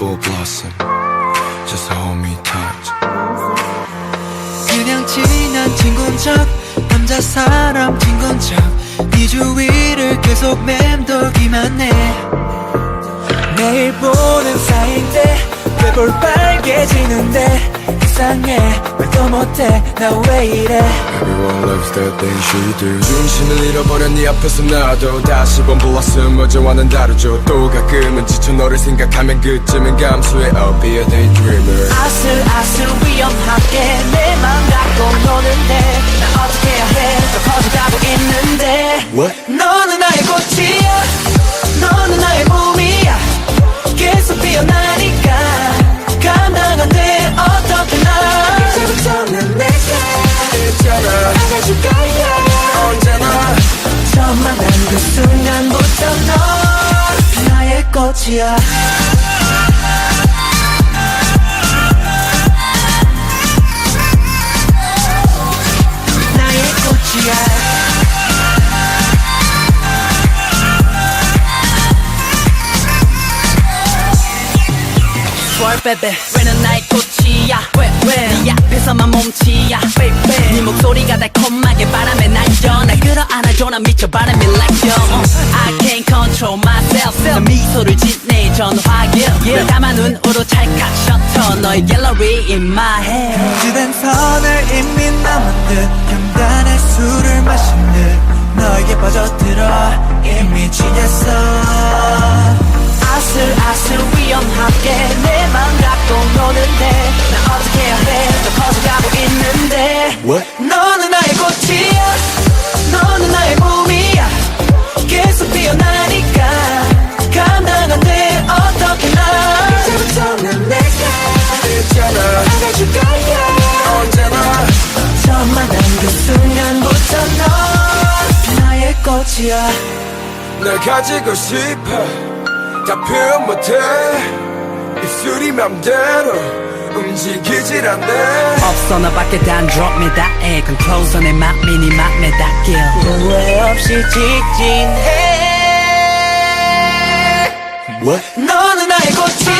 full blossom. Just hold me tight. 그냥 친한 친구인 척, 남자 사람 친구인 척네 주위를 계속 맴돌기만 해. 매일 보는 사이인데 왜 빨개지는데 이상해 말도 못해 나 왜 이래. Everyone loves the things she do. 중심을 잃어버려 네 앞에서 나도 다시 번 보았음 어제와는 다르죠. 또 가끔은 지쳐 너를 생각하면 그쯤은 감수해. I'll be a daydreamer. 아슬아슬 위험하게 내 맘 갖고 노는데 나 어떻게 해야 해. 또 커져가고 있는데 What? 너는 나의 꽃이야. 너는 나의 봄이야. 계속 피어나니까 감당 안 돼. 어떻게 나 이제부터는 내가 있잖아 안아줄 거야. 언제나 처음 만난 그 순간부터 넌 나의 꽃이야. 나의 꽃이야. Swear baby 왜는 나의 꽃이야. 왜 네 앞에서만 몸치야 baby. 네 목소리가 달콤하게 바람에 날려 날 끌어안아줘. 난 미쳐 바람이 like you. I can't control myself. 난 미소를 짓네 전화길. 널 담아 눈으로 찰칵 셔터 너의 갤러리 in my head. 주된 선을 이미 넘은 듯 경단의 술을 마신 듯 너에게 빠져들어 이미 지냈어. 아슬아슬 위험하게 내 맘 갖고 노는데 나 어떻게 해야 해. 또 커져가고 있는데 What? 너는 나의 꽃이야. 너는 나의 봄이야. 계속 피어나니까 감당 안 돼. 어떻게 나 이제부터는 내가 있잖아 안아줄 거야. 언제나 처음 만난 그 순간부터 넌 나의 꽃이야. 날 가지고 싶어 다 표현 못해. 입술이 맘대로 움직이질 않네. 없어 너밖에 단 drop me that egg. Come closer 내 맘이 네 맘에 닿길. 후회 없이 직진해. What? 너는 나의 꽃이